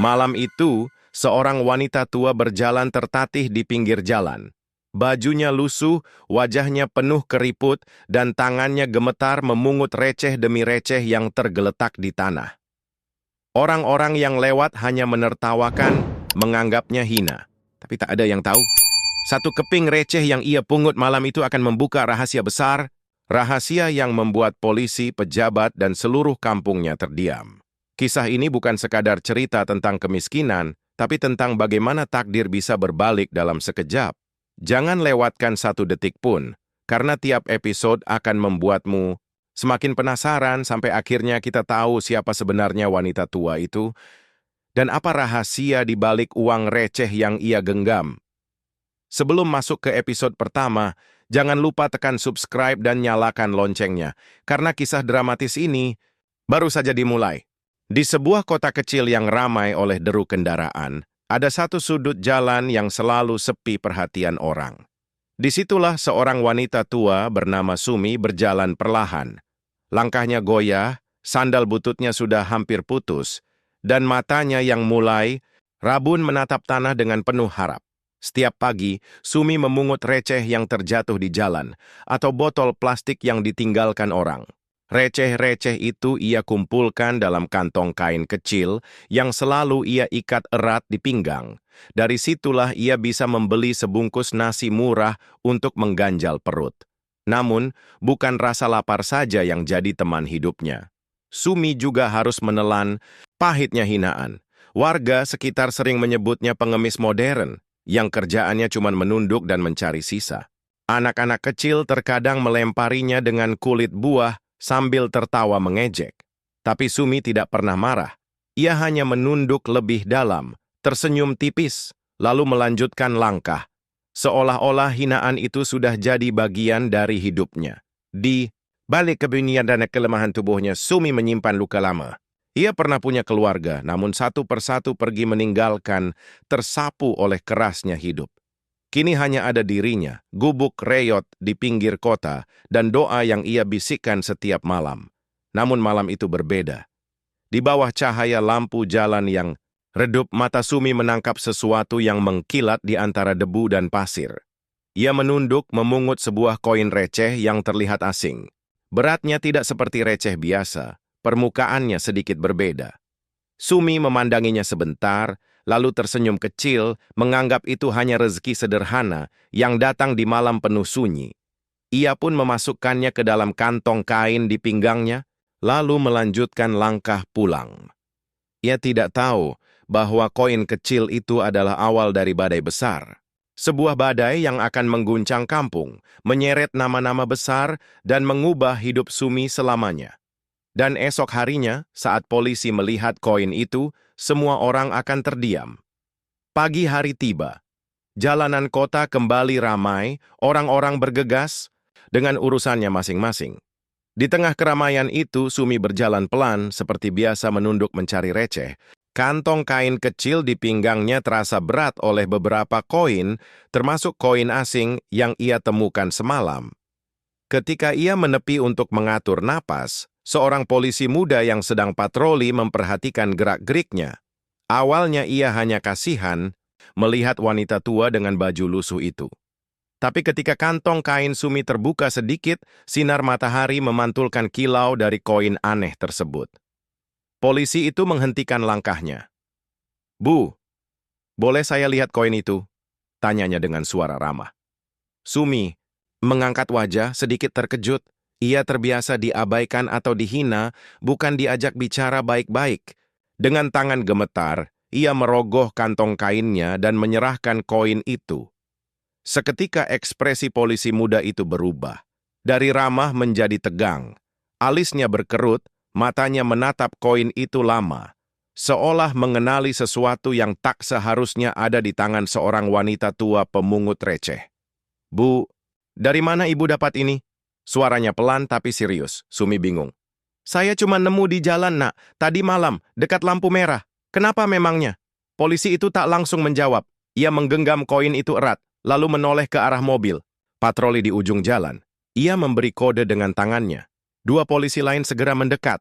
Malam itu, seorang wanita tua berjalan tertatih di pinggir jalan. Bajunya lusuh, wajahnya penuh keriput, dan tangannya gemetar memungut receh demi receh yang tergeletak di tanah. Orang-orang yang lewat hanya menertawakan, menganggapnya hina. Tapi tak ada yang tahu. Satu keping receh yang ia pungut malam itu akan membuka rahasia besar, rahasia yang membuat polisi, pejabat, dan seluruh kampungnya terdiam. Kisah ini bukan sekadar cerita tentang kemiskinan, tapi tentang bagaimana takdir bisa berbalik dalam sekejap. Jangan lewatkan satu detik pun, karena tiap episode akan membuatmu semakin penasaran sampai akhirnya kita tahu siapa sebenarnya wanita tua itu dan apa rahasia di balik uang receh yang ia genggam. Sebelum masuk ke episode pertama, jangan lupa tekan subscribe dan nyalakan loncengnya, karena kisah dramatis ini baru saja dimulai. Di sebuah kota kecil yang ramai oleh deru kendaraan, ada satu sudut jalan yang selalu sepi perhatian orang. Disitulah seorang wanita tua bernama Sumi berjalan perlahan. Langkahnya goyah, sandal bututnya sudah hampir putus, dan matanya yang mulai rabun menatap tanah dengan penuh harap. Setiap pagi, Sumi memungut receh yang terjatuh di jalan, atau botol plastik yang ditinggalkan orang. Receh-receh itu ia kumpulkan dalam kantong kain kecil yang selalu ia ikat erat di pinggang. Dari situlah ia bisa membeli sebungkus nasi murah untuk mengganjal perut. Namun, bukan rasa lapar saja yang jadi teman hidupnya. Sumi juga harus menelan pahitnya hinaan. Warga sekitar sering menyebutnya pengemis modern, yang kerjaannya cuma menunduk dan mencari sisa. Anak-anak kecil terkadang melemparinya dengan kulit buah sambil tertawa mengejek. Tapi Sumi tidak pernah marah. Ia hanya menunduk lebih dalam, tersenyum tipis, lalu melanjutkan langkah. Seolah-olah hinaan itu sudah jadi bagian dari hidupnya. Di balik keberanian dan kelemahan tubuhnya, Sumi menyimpan luka lama. Ia pernah punya keluarga, namun satu persatu pergi meninggalkan, tersapu oleh kerasnya hidup. Kini hanya ada dirinya, gubuk reyot di pinggir kota, dan doa yang ia bisikkan setiap malam. Namun malam itu berbeda. Di bawah cahaya lampu jalan yang redup, mata Sumi menangkap sesuatu yang mengkilat di antara debu dan pasir. Ia menunduk memungut sebuah koin receh yang terlihat asing. Beratnya tidak seperti receh biasa, permukaannya sedikit berbeda. Sumi memandanginya sebentar, lalu tersenyum kecil, menganggap itu hanya rezeki sederhana yang datang di malam penuh sunyi. Ia pun memasukkannya ke dalam kantong kain di pinggangnya, lalu melanjutkan langkah pulang. Ia tidak tahu bahwa koin kecil itu adalah awal dari badai besar. Sebuah badai yang akan mengguncang kampung, menyeret nama-nama besar, dan mengubah hidup Sumi selamanya. Dan esok harinya, saat polisi melihat koin itu, semua orang akan terdiam. Pagi hari tiba. Jalanan kota kembali ramai, orang-orang bergegas dengan urusannya masing-masing. Di tengah keramaian itu, Sumi berjalan pelan seperti biasa menunduk mencari receh. Kantong kain kecil di pinggangnya terasa berat oleh beberapa koin, termasuk koin asing yang ia temukan semalam. Ketika ia menepi untuk mengatur napas, seorang polisi muda yang sedang patroli memperhatikan gerak-geriknya. Awalnya ia hanya kasihan melihat wanita tua dengan baju lusuh itu. Tapi ketika kantong kain Sumi terbuka sedikit, sinar matahari memantulkan kilau dari koin aneh tersebut. Polisi itu menghentikan langkahnya. "Bu, boleh saya lihat koin itu?" tanyanya dengan suara ramah. Sumi mengangkat wajah sedikit terkejut. Ia terbiasa diabaikan atau dihina, bukan diajak bicara baik-baik. Dengan tangan gemetar, ia merogoh kantong kainnya dan menyerahkan koin itu. Seketika ekspresi polisi muda itu berubah. Dari ramah menjadi tegang. Alisnya berkerut, matanya menatap koin itu lama. Seolah mengenali sesuatu yang tak seharusnya ada di tangan seorang wanita tua pemungut receh. "Bu, dari mana ibu dapat ini?" Suaranya pelan tapi serius. Sumi bingung. "Saya cuma nemu di jalan, Nak. Tadi malam, dekat lampu merah. Kenapa memangnya?" Polisi itu tak langsung menjawab. Ia menggenggam koin itu erat, lalu menoleh ke arah mobil. Patroli di ujung jalan. Ia memberi kode dengan tangannya. Dua polisi lain segera mendekat.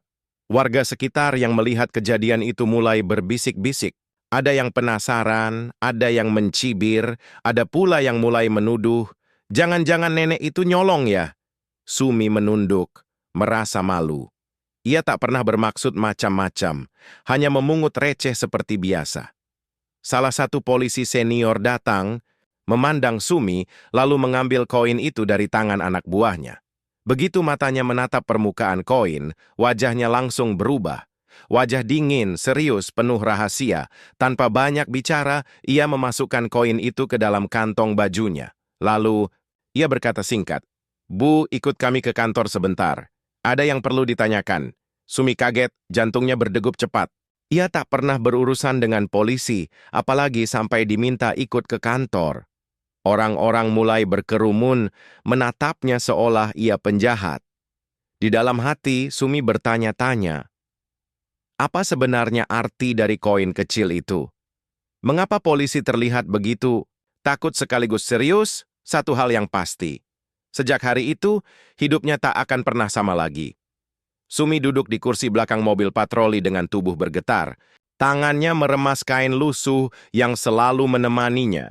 Warga sekitar yang melihat kejadian itu mulai berbisik-bisik. Ada yang penasaran, ada yang mencibir, ada pula yang mulai menuduh, jangan-jangan nenek itu nyolong ya? Sumi menunduk, merasa malu. Ia tak pernah bermaksud macam-macam, hanya memungut receh seperti biasa. Salah satu polisi senior datang, memandang Sumi, lalu mengambil koin itu dari tangan anak buahnya. Begitu matanya menatap permukaan koin, wajahnya langsung berubah. Wajah dingin, serius, penuh rahasia. Tanpa banyak bicara, ia memasukkan koin itu ke dalam kantong bajunya. Lalu, ia berkata singkat, "Bu, ikut kami ke kantor sebentar. Ada yang perlu ditanyakan." Sumi kaget, jantungnya berdegup cepat. Ia tak pernah berurusan dengan polisi, apalagi sampai diminta ikut ke kantor. Orang-orang mulai berkerumun, menatapnya seolah ia penjahat. Di dalam hati, Sumi bertanya-tanya, apa sebenarnya arti dari koin kecil itu? Mengapa polisi terlihat begitu takut sekaligus serius? Satu hal yang pasti. Sejak hari itu, hidupnya tak akan pernah sama lagi. Sumi duduk di kursi belakang mobil patroli dengan tubuh bergetar. Tangannya meremas kain lusuh yang selalu menemaninya.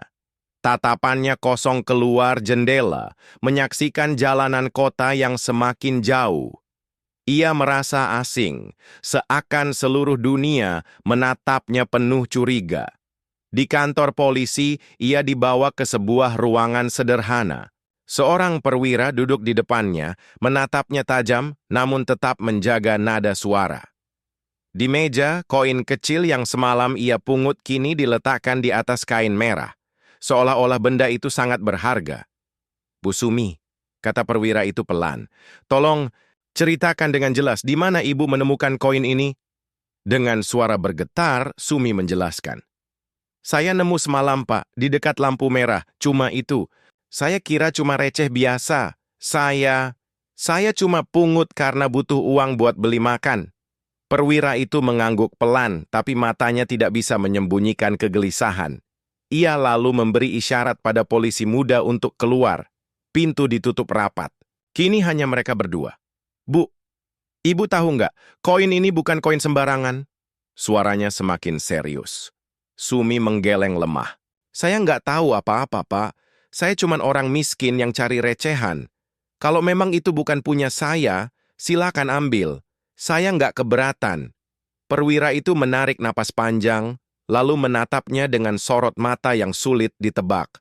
Tatapannya kosong keluar jendela, menyaksikan jalanan kota yang semakin jauh. Ia merasa asing, seakan seluruh dunia menatapnya penuh curiga. Di kantor polisi, ia dibawa ke sebuah ruangan sederhana. Seorang perwira duduk di depannya, menatapnya tajam, namun tetap menjaga nada suara. Di meja, koin kecil yang semalam ia pungut kini diletakkan di atas kain merah. Seolah-olah benda itu sangat berharga. "Bu Sumi," kata perwira itu pelan, "tolong ceritakan dengan jelas di mana ibu menemukan koin ini." Dengan suara bergetar, Sumi menjelaskan. "Saya nemu semalam, Pak, di dekat lampu merah, cuma itu. Saya kira cuma receh biasa. Saya cuma pungut karena butuh uang buat beli makan." Perwira itu mengangguk pelan, tapi matanya tidak bisa menyembunyikan kegelisahan. Ia lalu memberi isyarat pada polisi muda untuk keluar. Pintu ditutup rapat. Kini hanya mereka berdua. "Bu, ibu tahu nggak, koin ini bukan koin sembarangan." Suaranya semakin serius. Sumi menggeleng lemah. "Saya nggak tahu apa-apa, Pak. Saya cuma orang miskin yang cari recehan. Kalau memang itu bukan punya saya, silakan ambil. Saya nggak keberatan." Perwira itu menarik napas panjang, lalu menatapnya dengan sorot mata yang sulit ditebak.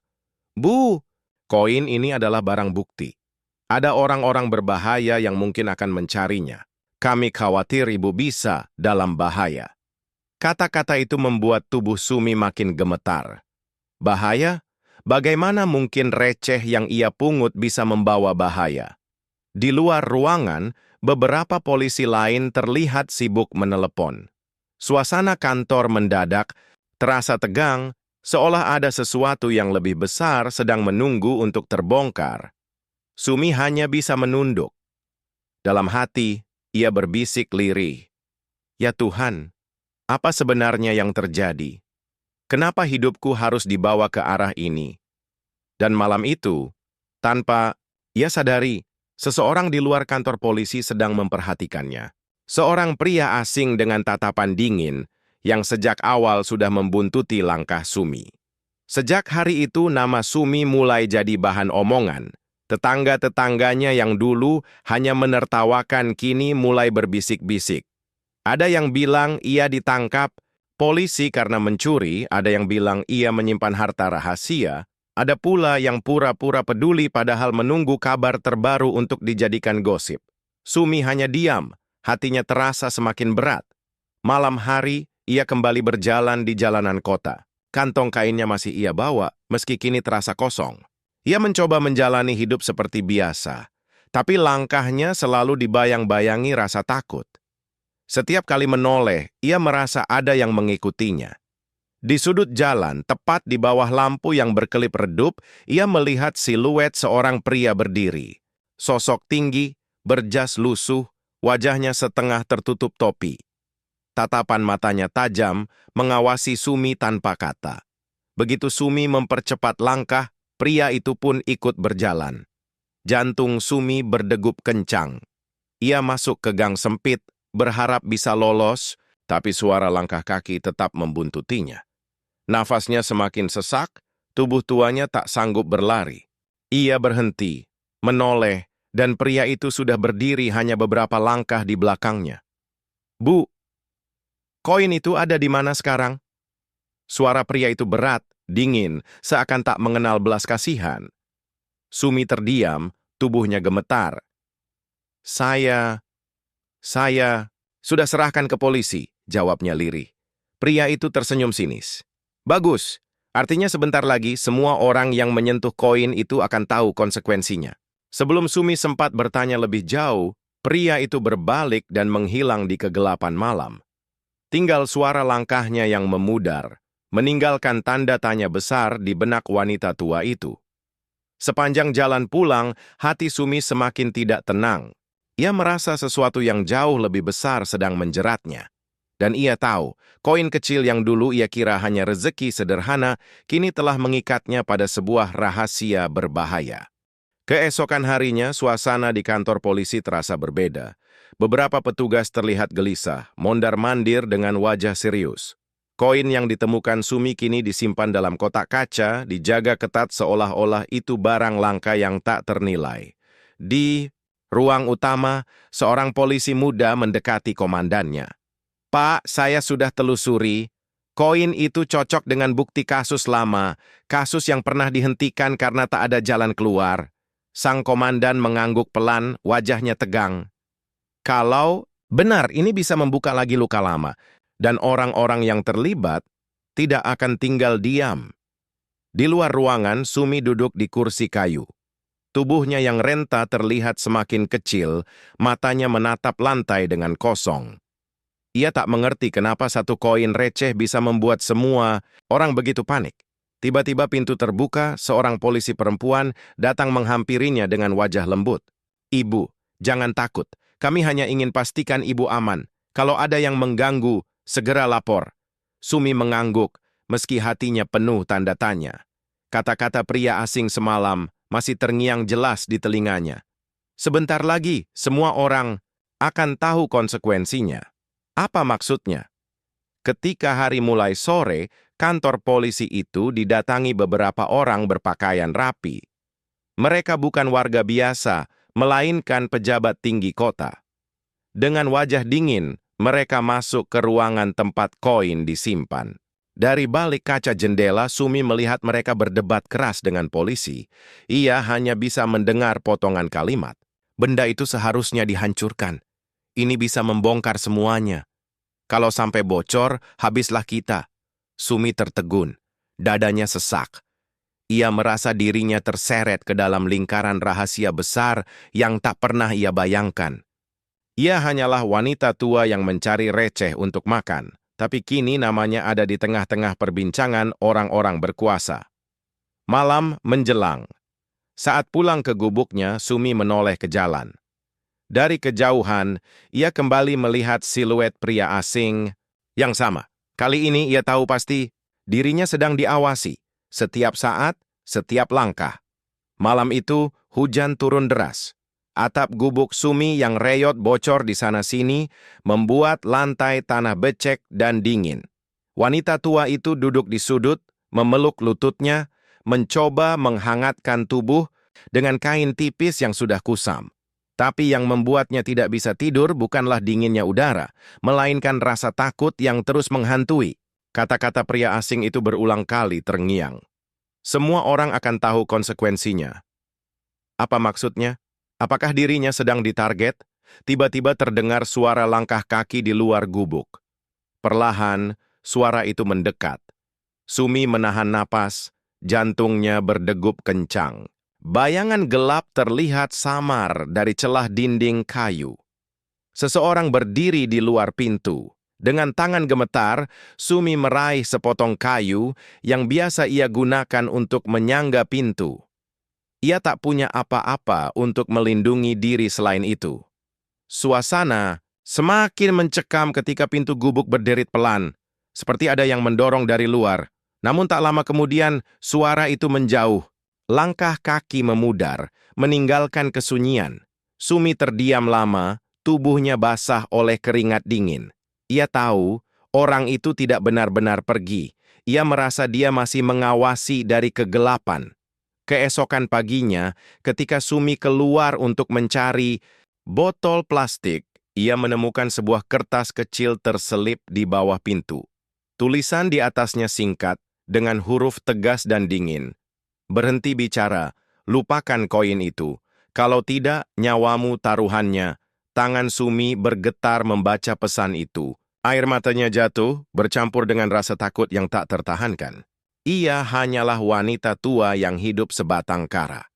"Bu, koin ini adalah barang bukti. Ada orang-orang berbahaya yang mungkin akan mencarinya. Kami khawatir ibu bisa dalam bahaya." Kata-kata itu membuat tubuh Sumi makin gemetar. Bahaya? Bagaimana mungkin receh yang ia pungut bisa membawa bahaya? Di luar ruangan, beberapa polisi lain terlihat sibuk menelepon. Suasana kantor mendadak, terasa tegang, seolah ada sesuatu yang lebih besar sedang menunggu untuk terbongkar. Sumi hanya bisa menunduk. Dalam hati, ia berbisik lirih. "Ya Tuhan, apa sebenarnya yang terjadi? Kenapa hidupku harus dibawa ke arah ini?" Dan malam itu, tanpa ia sadari, seseorang di luar kantor polisi sedang memperhatikannya. Seorang pria asing dengan tatapan dingin yang sejak awal sudah membuntuti langkah Sumi. Sejak hari itu nama Sumi mulai jadi bahan omongan. Tetangga-tetangganya yang dulu hanya menertawakan kini mulai berbisik-bisik. Ada yang bilang ia ditangkap polisi karena mencuri, ada yang bilang ia menyimpan harta rahasia, ada pula yang pura-pura peduli padahal menunggu kabar terbaru untuk dijadikan gosip. Sumi hanya diam. Hatinya terasa semakin berat. Malam hari, ia kembali berjalan di jalanan kota. Kantong kainnya masih ia bawa, meski kini terasa kosong. Ia mencoba menjalani hidup seperti biasa, tapi langkahnya selalu dibayang-bayangi rasa takut. Setiap kali menoleh, ia merasa ada yang mengikutinya. Di sudut jalan, tepat di bawah lampu yang berkelip redup, ia melihat siluet seorang pria berdiri. Sosok tinggi, berjas lusuh, wajahnya setengah tertutup topi. Tatapan matanya tajam, mengawasi Sumi tanpa kata. Begitu Sumi mempercepat langkah, pria itu pun ikut berjalan. Jantung Sumi berdegup kencang. Ia masuk ke gang sempit, berharap bisa lolos, tapi suara langkah kaki tetap membuntutinya. Nafasnya semakin sesak, tubuh tuanya tak sanggup berlari. Ia berhenti, menoleh, dan pria itu sudah berdiri hanya beberapa langkah di belakangnya. "Bu, koin itu ada di mana sekarang?" Suara pria itu berat, dingin, seakan tak mengenal belas kasihan. Sumi terdiam, tubuhnya gemetar. Saya sudah serahkan ke polisi," jawabnya lirih. Pria itu tersenyum sinis. "Bagus, artinya sebentar lagi semua orang yang menyentuh koin itu akan tahu konsekuensinya." Sebelum Sumi sempat bertanya lebih jauh, pria itu berbalik dan menghilang di kegelapan malam. Tinggal suara langkahnya yang memudar, meninggalkan tanda tanya besar di benak wanita tua itu. Sepanjang jalan pulang, hati Sumi semakin tidak tenang. Ia merasa sesuatu yang jauh lebih besar sedang menjeratnya. Dan ia tahu, koin kecil yang dulu ia kira hanya rezeki sederhana, kini telah mengikatnya pada sebuah rahasia berbahaya. Keesokan harinya, suasana di kantor polisi terasa berbeda. Beberapa petugas terlihat gelisah, mondar-mandir dengan wajah serius. Koin yang ditemukan Sumi kini disimpan dalam kotak kaca, dijaga ketat seolah-olah itu barang langka yang tak ternilai. Di ruang utama, seorang polisi muda mendekati komandannya. "Pak, saya sudah telusuri. Koin itu cocok dengan bukti kasus lama, kasus yang pernah dihentikan karena tak ada jalan keluar." Sang komandan mengangguk pelan, wajahnya tegang. "Kalau benar ini bisa membuka lagi luka lama, dan orang-orang yang terlibat tidak akan tinggal diam." Di luar ruangan, Sumi duduk di kursi kayu. Tubuhnya yang renta terlihat semakin kecil, matanya menatap lantai dengan kosong. Ia tak mengerti kenapa satu koin receh bisa membuat semua orang begitu panik. Tiba-tiba pintu terbuka, seorang polisi perempuan datang menghampirinya dengan wajah lembut. "Ibu, jangan takut. Kami hanya ingin pastikan ibu aman. Kalau ada yang mengganggu, segera lapor." Sumi mengangguk, meski hatinya penuh tanda tanya. Kata-kata pria asing semalam masih terngiang jelas di telinganya. Sebentar lagi, semua orang akan tahu konsekuensinya. Apa maksudnya? Ketika hari mulai sore, kantor polisi itu didatangi beberapa orang berpakaian rapi. Mereka bukan warga biasa, melainkan pejabat tinggi kota. Dengan wajah dingin, mereka masuk ke ruangan tempat koin disimpan. Dari balik kaca jendela, Sumi melihat mereka berdebat keras dengan polisi. Ia hanya bisa mendengar potongan kalimat. "Benda itu seharusnya dihancurkan. Ini bisa membongkar semuanya. Kalau sampai bocor, habislah kita." Sumi tertegun. Dadanya sesak. Ia merasa dirinya terseret ke dalam lingkaran rahasia besar yang tak pernah ia bayangkan. Ia hanyalah wanita tua yang mencari receh untuk makan, tapi kini namanya ada di tengah-tengah perbincangan orang-orang berkuasa. Malam menjelang. Saat pulang ke gubuknya, Sumi menoleh ke jalan. Dari kejauhan, ia kembali melihat siluet pria asing yang sama. Kali ini ia tahu pasti dirinya sedang diawasi, setiap saat, setiap langkah. Malam itu, hujan turun deras. Atap gubuk Sumi yang reyot bocor di sana-sini membuat lantai tanah becek dan dingin. Wanita tua itu duduk di sudut, memeluk lututnya, mencoba menghangatkan tubuh dengan kain tipis yang sudah kusam. Tapi yang membuatnya tidak bisa tidur bukanlah dinginnya udara, melainkan rasa takut yang terus menghantui. Kata-kata pria asing itu berulang kali terngiang. Semua orang akan tahu konsekuensinya. Apa maksudnya? Apakah dirinya sedang ditarget? Tiba-tiba terdengar suara langkah kaki di luar gubuk. Perlahan, suara itu mendekat. Sumi menahan napas, jantungnya berdegup kencang. Bayangan gelap terlihat samar dari celah dinding kayu. Seseorang berdiri di luar pintu. Dengan tangan gemetar, Sumi meraih sepotong kayu yang biasa ia gunakan untuk menyangga pintu. Ia tak punya apa-apa untuk melindungi diri selain itu. Suasana semakin mencekam ketika pintu gubuk berderit pelan, seperti ada yang mendorong dari luar. Namun tak lama kemudian, suara itu menjauh. Langkah kaki memudar, meninggalkan kesunyian. Sumi terdiam lama, tubuhnya basah oleh keringat dingin. Ia tahu Orang itu tidak benar-benar pergi. Ia merasa dia masih mengawasi dari kegelapan. Keesokan paginya, ketika Sumi keluar untuk mencari botol plastik, ia menemukan sebuah kertas kecil terselip di bawah pintu. Tulisan di atasnya singkat, dengan huruf tegas dan dingin. Berhenti bicara, lupakan koin itu. Kalau tidak, nyawamu taruhannya. Tangan Sumi bergetar membaca pesan itu. Air matanya jatuh, bercampur dengan rasa takut yang tak tertahankan. Ia hanyalah wanita tua yang hidup sebatang kara.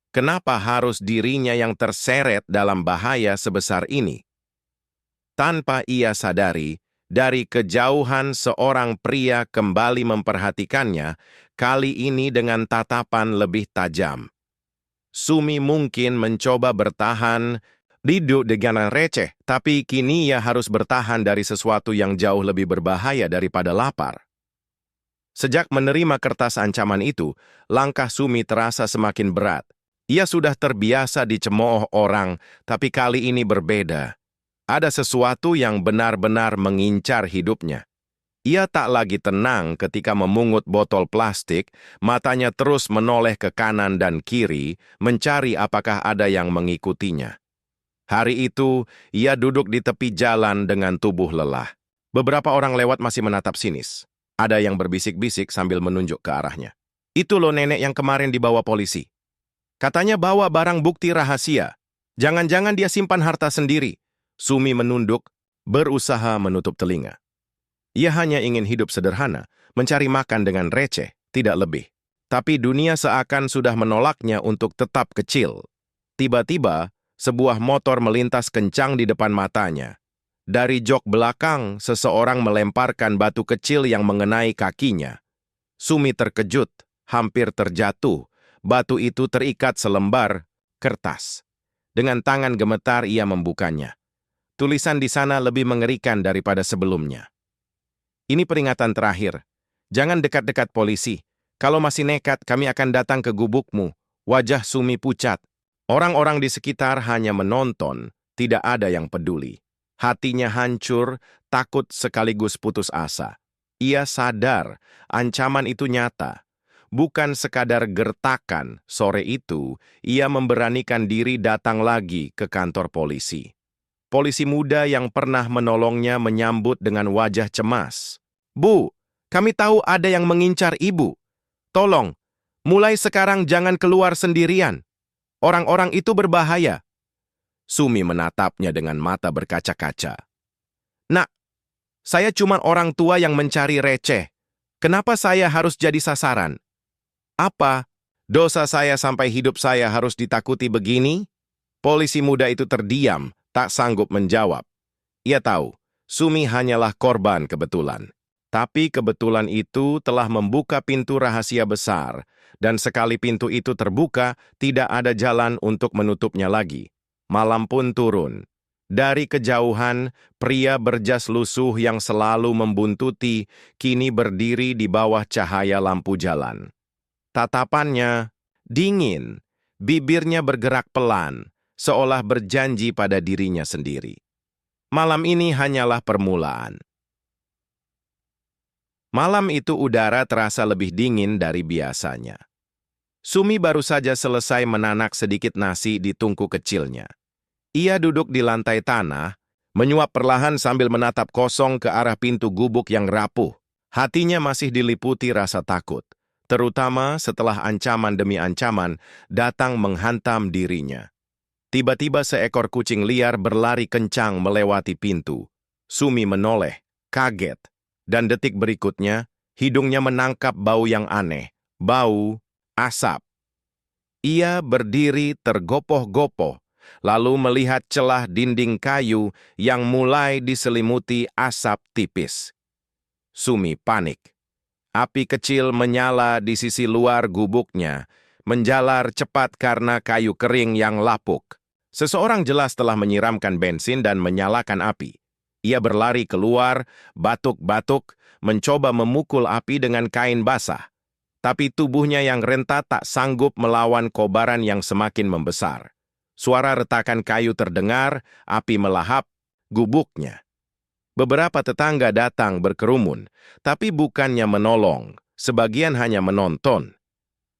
Kenapa harus dirinya yang terseret dalam bahaya sebesar ini? Tanpa ia sadari, dari kejauhan seorang pria kembali memperhatikannya, kali ini dengan tatapan lebih tajam. Sumi mungkin mencoba bertahan, hidup dengan receh, tapi kini ia harus bertahan dari sesuatu yang jauh lebih berbahaya daripada lapar. Sejak menerima kertas ancaman itu, langkah Sumi terasa semakin berat. Ia sudah terbiasa dicemooh orang, tapi kali ini berbeda. Ada sesuatu yang benar-benar mengincar hidupnya. Ia tak lagi tenang ketika memungut botol plastik, matanya terus menoleh ke kanan dan kiri, mencari apakah ada yang mengikutinya. Hari itu, ia duduk di tepi jalan dengan tubuh lelah. Beberapa orang lewat masih menatap sinis. Ada yang berbisik-bisik sambil menunjuk ke arahnya. Itu loh nenek yang kemarin dibawa polisi. Katanya bawa barang bukti rahasia. Jangan-jangan dia simpan harta sendiri. Sumi menunduk, berusaha menutup telinga. Ia hanya ingin hidup sederhana, mencari makan dengan receh, tidak lebih. Tapi dunia seakan sudah menolaknya untuk tetap kecil. Tiba-tiba, sebuah motor melintas kencang di depan matanya. Dari jok belakang, seseorang melemparkan batu kecil yang mengenai kakinya. Sumi terkejut, hampir terjatuh. Batu itu terikat selembar kertas. Dengan tangan gemetar ia membukanya. Tulisan di sana lebih mengerikan daripada sebelumnya. Ini peringatan terakhir. Jangan dekat-dekat polisi. Kalau masih nekat, kami akan datang ke gubukmu. Wajah Sumi pucat. Orang-orang di sekitar hanya menonton, tidak ada yang peduli. Hatinya hancur, takut sekaligus putus asa. Ia sadar, ancaman itu nyata. Bukan sekadar gertakan, sore itu, ia memberanikan diri datang lagi ke kantor polisi. Polisi muda yang pernah menolongnya menyambut dengan wajah cemas. Bu, kami tahu ada yang mengincar ibu. Tolong, mulai sekarang jangan keluar sendirian. Orang-orang itu berbahaya. Sumi menatapnya dengan mata berkaca-kaca. Nak, saya cuma orang tua yang mencari receh. Kenapa saya harus jadi sasaran? Apa? Dosa saya sampai hidup saya harus ditakuti begini? Polisi muda itu terdiam, tak sanggup menjawab. Ia tahu, Sumi hanyalah korban kebetulan. Tapi kebetulan itu telah membuka pintu rahasia besar, dan sekali pintu itu terbuka, tidak ada jalan untuk menutupnya lagi. Malam pun turun. Dari kejauhan, pria berjas lusuh yang selalu membuntuti, kini berdiri di bawah cahaya lampu jalan. Tatapannya dingin, bibirnya bergerak pelan, seolah berjanji pada dirinya sendiri. Malam ini hanyalah permulaan. Malam itu udara terasa lebih dingin dari biasanya. Sumi baru saja selesai menanak sedikit nasi di tungku kecilnya. Ia duduk di lantai tanah, menyuap perlahan sambil menatap kosong ke arah pintu gubuk yang rapuh. Hatinya masih diliputi rasa takut, terutama setelah ancaman demi ancaman datang menghantam dirinya. Tiba-tiba seekor kucing liar berlari kencang melewati pintu. Sumi menoleh, kaget, dan detik berikutnya, hidungnya menangkap bau yang aneh, bau asap. Ia berdiri tergopoh-gopoh, lalu melihat celah dinding kayu yang mulai diselimuti asap tipis. Sumi panik. Api kecil menyala di sisi luar gubuknya, menjalar cepat karena kayu kering yang lapuk. Seseorang jelas telah menyiramkan bensin dan menyalakan api. Ia berlari keluar, batuk-batuk, mencoba memukul api dengan kain basah. Tapi tubuhnya yang renta tak sanggup melawan kobaran yang semakin membesar. Suara retakan kayu terdengar, api melahap gubuknya. Beberapa tetangga datang berkerumun, tapi bukannya menolong, sebagian hanya menonton.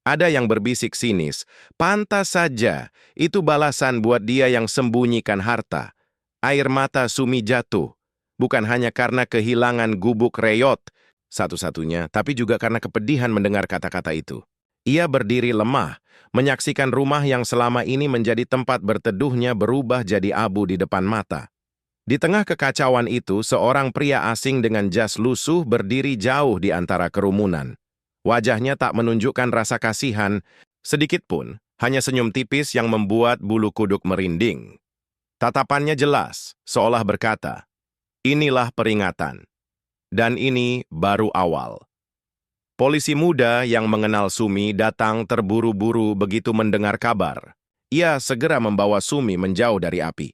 Ada yang berbisik sinis, pantas saja, itu balasan buat dia yang sembunyikan harta. Air mata Sumi jatuh, bukan hanya karena kehilangan gubuk reyot, satu-satunya, tapi juga karena kepedihan mendengar kata-kata itu. Ia berdiri lemah, menyaksikan rumah yang selama ini menjadi tempat berteduhnya berubah jadi abu di depan mata. Di tengah kekacauan itu, seorang pria asing dengan jas lusuh berdiri jauh di antara kerumunan. Wajahnya tak menunjukkan rasa kasihan, sedikit pun, hanya senyum tipis yang membuat bulu kuduk merinding. Tatapannya jelas, seolah berkata, "Inilah peringatan." Dan ini baru awal. Polisi muda yang mengenal Sumi datang terburu-buru begitu mendengar kabar. Ia segera membawa Sumi menjauh dari api.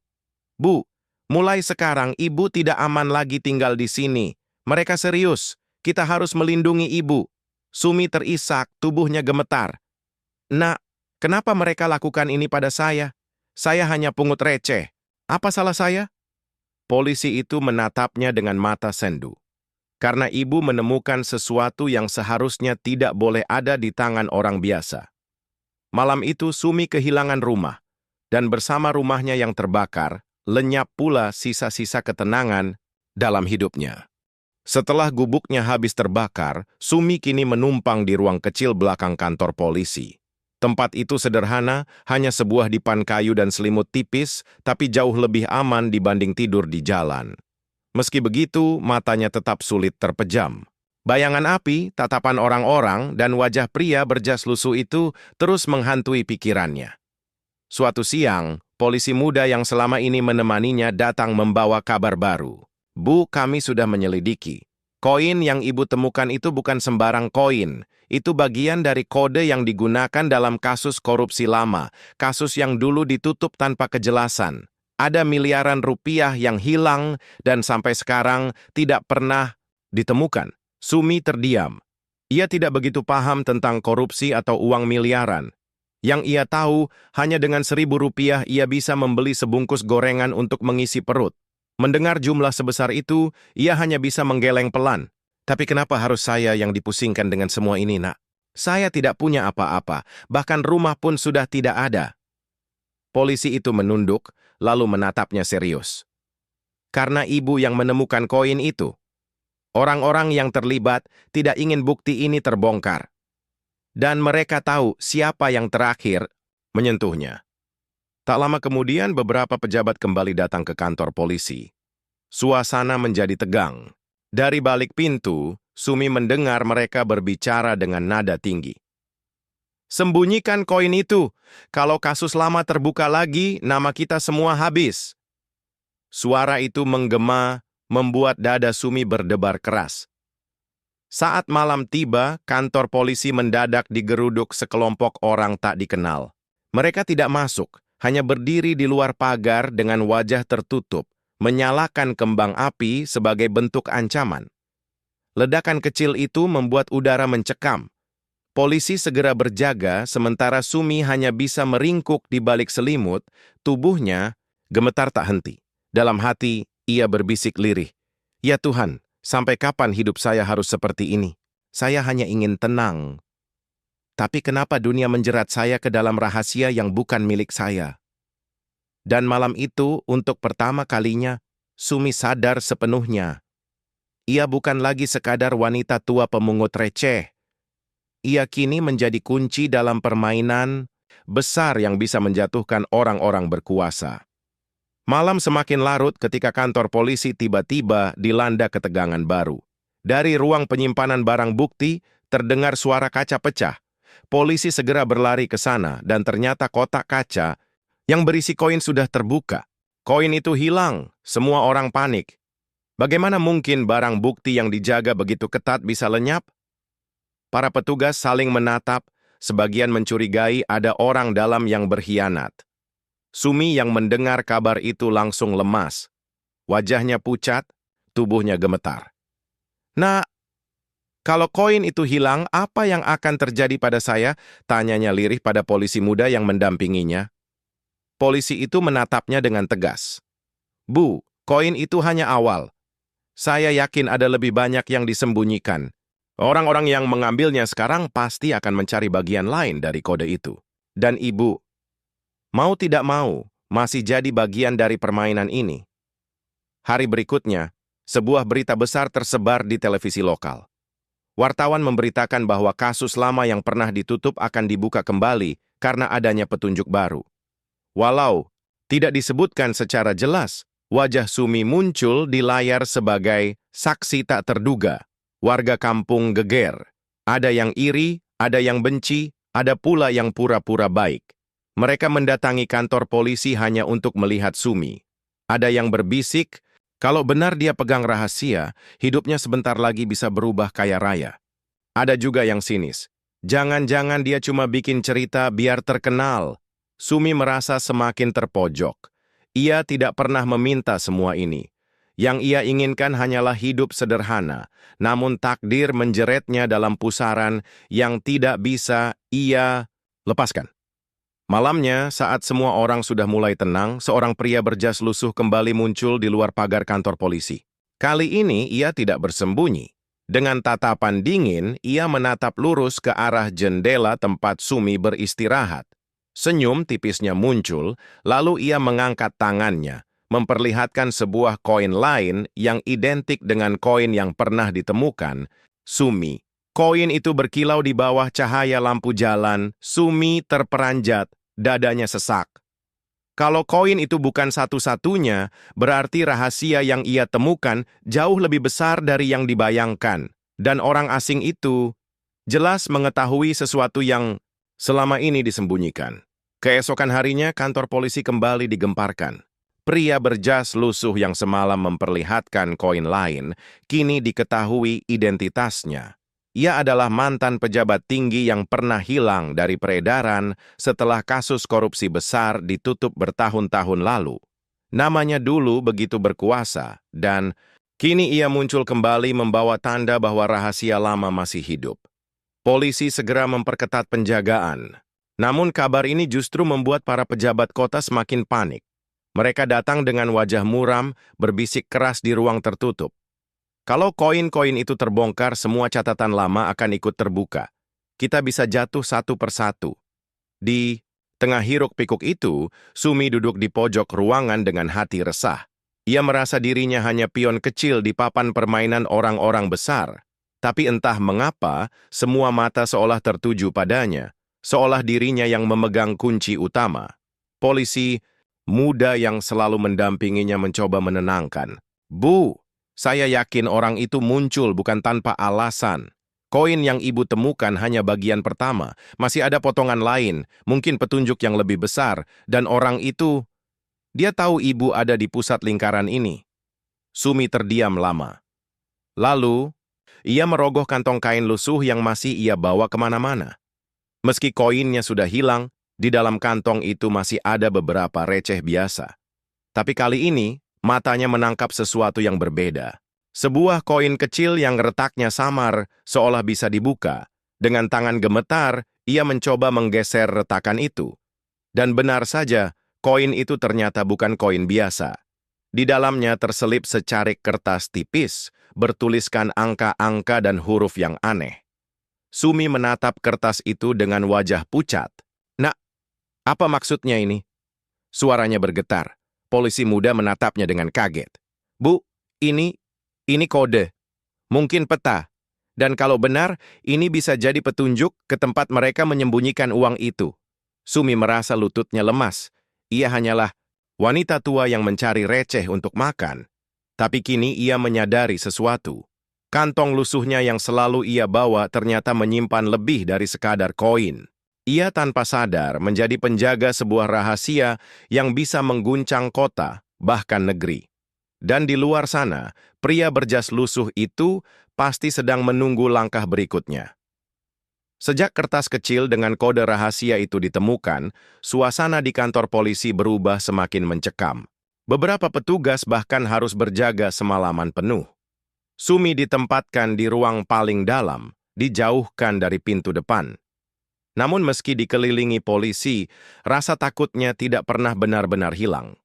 "Bu, mulai sekarang ibu tidak aman lagi tinggal di sini. Mereka serius. Kita harus melindungi ibu." Sumi terisak, tubuhnya gemetar. "Nak, kenapa mereka lakukan ini pada saya? Saya hanya pungut receh. Apa salah saya?" Polisi itu menatapnya dengan mata sendu. Karena ibu menemukan sesuatu yang seharusnya tidak boleh ada di tangan orang biasa. Malam itu Sumi kehilangan rumah, dan bersama rumahnya yang terbakar, lenyap pula sisa-sisa ketenangan dalam hidupnya. Setelah gubuknya habis terbakar, Sumi kini menumpang di ruang kecil belakang kantor polisi. Tempat itu sederhana, hanya sebuah dipan kayu dan selimut tipis, tapi jauh lebih aman dibanding tidur di jalan. Meski begitu, matanya tetap sulit terpejam. Bayangan api, tatapan orang-orang, dan wajah pria berjas lusuh itu terus menghantui pikirannya. Suatu siang, polisi muda yang selama ini menemaninya datang membawa kabar baru. "Bu, kami sudah menyelidiki. Koin yang ibu temukan itu bukan sembarang koin. Itu bagian dari kode yang digunakan dalam kasus korupsi lama, kasus yang dulu ditutup tanpa kejelasan. Ada miliaran rupiah yang hilang dan sampai sekarang tidak pernah ditemukan." Sumi terdiam. Ia tidak begitu paham tentang korupsi atau uang miliaran. Yang ia tahu, hanya dengan 1.000 rupiah ia bisa membeli sebungkus gorengan untuk mengisi perut. Mendengar jumlah sebesar itu, ia hanya bisa menggeleng pelan. "Tapi kenapa harus saya yang dipusingkan dengan semua ini, Nak? Saya tidak punya apa-apa, bahkan rumah pun sudah tidak ada." Polisi itu menunduk, lalu menatapnya serius. "Karena ibu yang menemukan koin itu. Orang-orang yang terlibat tidak ingin bukti ini terbongkar. Dan mereka tahu siapa yang terakhir menyentuhnya." Tak lama kemudian, beberapa pejabat kembali datang ke kantor polisi. Suasana menjadi tegang. Dari balik pintu, Sumi mendengar mereka berbicara dengan nada tinggi. "Sembunyikan koin itu. Kalau kasus lama terbuka lagi, nama kita semua habis." Suara itu menggema, membuat dada Sumi berdebar keras. Saat malam tiba, kantor polisi mendadak digeruduk sekelompok orang tak dikenal. Mereka tidak masuk, hanya berdiri di luar pagar dengan wajah tertutup, menyalakan kembang api sebagai bentuk ancaman. Ledakan kecil itu membuat udara mencekam. Polisi segera berjaga, sementara Sumi hanya bisa meringkuk di balik selimut, tubuhnya gemetar tak henti. Dalam hati, ia berbisik lirih, "Ya Tuhan, sampai kapan hidup saya harus seperti ini? Saya hanya ingin tenang. Tapi kenapa dunia menjerat saya ke dalam rahasia yang bukan milik saya?" Dan malam itu, untuk pertama kalinya, Sumi sadar sepenuhnya. Ia bukan lagi sekadar wanita tua pemungut receh. Ia kini menjadi kunci dalam permainan besar yang bisa menjatuhkan orang-orang berkuasa. Malam semakin larut ketika kantor polisi tiba-tiba dilanda ketegangan baru. Dari ruang penyimpanan barang bukti, terdengar suara kaca pecah. Polisi segera berlari ke sana dan ternyata kotak kaca yang berisi koin sudah terbuka. Koin itu hilang, semua orang panik. Bagaimana mungkin barang bukti yang dijaga begitu ketat bisa lenyap? Para petugas saling menatap, sebagian mencurigai ada orang dalam yang berkhianat. Sumi yang mendengar kabar itu langsung lemas. Wajahnya pucat, tubuhnya gemetar. "Nah, kalau koin itu hilang, apa yang akan terjadi pada saya?" tanyanya lirih pada polisi muda yang mendampinginya. Polisi itu menatapnya dengan tegas. "Bu, koin itu hanya awal. Saya yakin ada lebih banyak yang disembunyikan. Orang-orang yang mengambilnya sekarang pasti akan mencari bagian lain dari kode itu. Dan ibu, mau tidak mau, masih jadi bagian dari permainan ini. Hari berikutnya, sebuah berita besar tersebar di televisi lokal. Wartawan memberitakan bahwa kasus lama yang pernah ditutup akan dibuka kembali karena adanya petunjuk baru. Walau tidak disebutkan secara jelas, wajah Sumi muncul di layar sebagai saksi tak terduga. Warga kampung geger. Ada yang iri, ada yang benci, ada pula yang pura-pura baik. Mereka mendatangi kantor polisi hanya untuk melihat Sumi. Ada yang berbisik, kalau benar dia pegang rahasia, hidupnya sebentar lagi bisa berubah kaya raya. Ada juga yang sinis. Jangan-jangan dia cuma bikin cerita biar terkenal. Sumi merasa semakin terpojok. Ia tidak pernah meminta semua ini. Yang ia inginkan hanyalah hidup sederhana, namun takdir menjeretnya dalam pusaran yang tidak bisa ia lepaskan. Malamnya, saat semua orang sudah mulai tenang, seorang pria berjas lusuh kembali muncul di luar pagar kantor polisi. Kali ini ia tidak bersembunyi. Dengan tatapan dingin, ia menatap lurus ke arah jendela tempat Sumi beristirahat. Senyum tipisnya muncul, lalu ia mengangkat tangannya, memperlihatkan sebuah koin lain yang identik dengan koin yang pernah ditemukan. Sumi. Koin itu berkilau di bawah cahaya lampu jalan. Sumi terperanjat, dadanya sesak. Kalau koin itu bukan satu-satunya, berarti rahasia yang ia temukan jauh lebih besar dari yang dibayangkan. Dan orang asing itu jelas mengetahui sesuatu yang selama ini disembunyikan. Keesokan harinya, kantor polisi kembali digemparkan. Pria berjas lusuh yang semalam memperlihatkan koin lain, kini diketahui identitasnya. Ia adalah mantan pejabat tinggi yang pernah hilang dari peredaran setelah kasus korupsi besar ditutup bertahun-tahun lalu. Namanya dulu begitu berkuasa, dan kini ia muncul kembali membawa tanda bahwa rahasia lama masih hidup. Polisi segera memperketat penjagaan. Namun kabar ini justru membuat para pejabat kota semakin panik. Mereka datang dengan wajah muram, berbisik keras di ruang tertutup. Kalau koin-koin itu terbongkar, semua catatan lama akan ikut terbuka. Kita bisa jatuh satu persatu. Di tengah hiruk-pikuk itu, Sumi duduk di pojok ruangan dengan hati resah. Ia merasa dirinya hanya pion kecil di papan permainan orang-orang besar. Tapi entah mengapa, semua mata seolah tertuju padanya, seolah dirinya yang memegang kunci utama. Polisi muda yang selalu mendampinginya mencoba menenangkan. Bu, saya yakin orang itu muncul bukan tanpa alasan. Koin yang ibu temukan hanya bagian pertama. Masih ada potongan lain, mungkin petunjuk yang lebih besar. Dan orang itu, dia tahu ibu ada di pusat lingkaran ini. Sumi terdiam lama. Lalu, ia merogoh kantong kain lusuh yang masih ia bawa kemana-mana. Meski koinnya sudah hilang, di dalam kantong itu masih ada beberapa receh biasa. Tapi kali ini, matanya menangkap sesuatu yang berbeda. Sebuah koin kecil yang retaknya samar, seolah bisa dibuka. Dengan tangan gemetar, ia mencoba menggeser retakan itu. Dan benar saja, koin itu ternyata bukan koin biasa. Di dalamnya terselip secarik kertas tipis, bertuliskan angka-angka dan huruf yang aneh. Sumi menatap kertas itu dengan wajah pucat. Nak, apa maksudnya ini? Suaranya bergetar. Polisi muda menatapnya dengan kaget. Bu, ini kode. Mungkin peta. Dan kalau benar, ini bisa jadi petunjuk ke tempat mereka menyembunyikan uang itu. Sumi merasa lututnya lemas. Ia hanyalah wanita tua yang mencari receh untuk makan. Tapi kini ia menyadari sesuatu. Kantong lusuhnya yang selalu ia bawa ternyata menyimpan lebih dari sekadar koin. Ia tanpa sadar menjadi penjaga sebuah rahasia yang bisa mengguncang kota, bahkan negeri. Dan di luar sana, pria berjas lusuh itu pasti sedang menunggu langkah berikutnya. Sejak kertas kecil dengan kode rahasia itu ditemukan, suasana di kantor polisi berubah semakin mencekam. Beberapa petugas bahkan harus berjaga semalaman penuh. Sumi ditempatkan di ruang paling dalam, dijauhkan dari pintu depan. Namun meski dikelilingi polisi, rasa takutnya tidak pernah benar-benar hilang.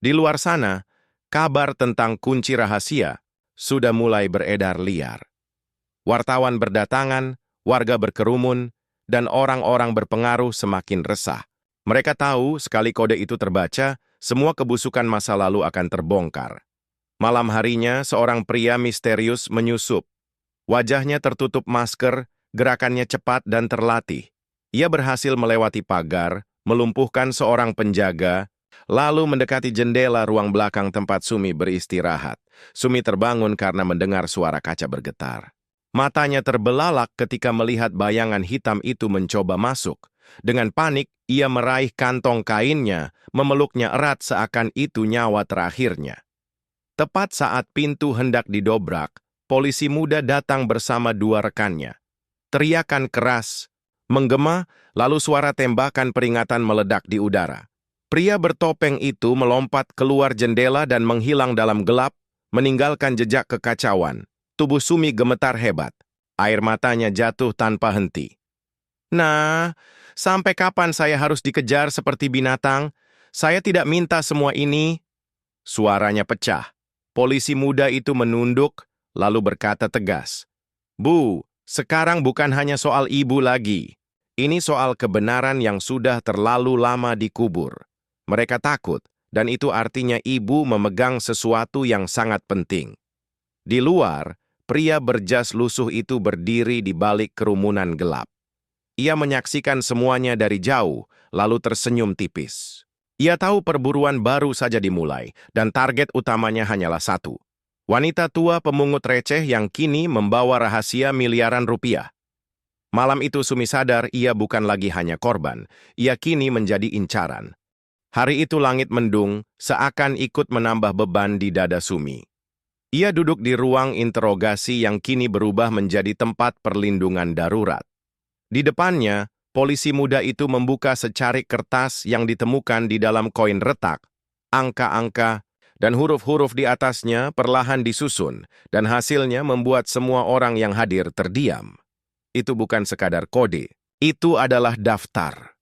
Di luar sana, kabar tentang kunci rahasia sudah mulai beredar liar. Wartawan berdatangan, warga berkerumun, dan orang-orang berpengaruh semakin resah. Mereka tahu sekali kode itu terbaca, semua kebusukan masa lalu akan terbongkar. Malam harinya, seorang pria misterius menyusup. Wajahnya tertutup masker, gerakannya cepat dan terlatih. Ia berhasil melewati pagar, melumpuhkan seorang penjaga, lalu mendekati jendela ruang belakang tempat Sumi beristirahat. Sumi terbangun karena mendengar suara kaca bergetar. Matanya terbelalak ketika melihat bayangan hitam itu mencoba masuk. Dengan panik, ia meraih kantong kainnya, memeluknya erat seakan itu nyawa terakhirnya. Tepat saat pintu hendak didobrak, polisi muda datang bersama dua rekannya. Teriakan keras, menggema, lalu suara tembakan peringatan meledak di udara. Pria bertopeng itu melompat keluar jendela dan menghilang dalam gelap, meninggalkan jejak kekacauan. Tubuh Sumi gemetar hebat. Air matanya jatuh tanpa henti. Nah, sampai kapan saya harus dikejar seperti binatang? Saya tidak minta semua ini. Suaranya pecah. Polisi muda itu menunduk, lalu berkata tegas. Bu, sekarang bukan hanya soal ibu lagi. Ini soal kebenaran yang sudah terlalu lama dikubur. Mereka takut, dan itu artinya ibu memegang sesuatu yang sangat penting. Di luar, pria berjas lusuh itu berdiri di balik kerumunan gelap. Ia menyaksikan semuanya dari jauh, lalu tersenyum tipis. Ia tahu perburuan baru saja dimulai, dan target utamanya hanyalah satu. Wanita tua pemungut receh yang kini membawa rahasia miliaran rupiah. Malam itu Sumi sadar ia bukan lagi hanya korban, ia kini menjadi incaran. Hari itu langit mendung, seakan ikut menambah beban di dada Sumi. Ia duduk di ruang interogasi yang kini berubah menjadi tempat perlindungan darurat. Di depannya, polisi muda itu membuka secarik kertas yang ditemukan di dalam koin retak. Angka-angka dan huruf-huruf di atasnya perlahan disusun, dan hasilnya membuat semua orang yang hadir terdiam. Itu bukan sekadar kode, itu adalah daftar.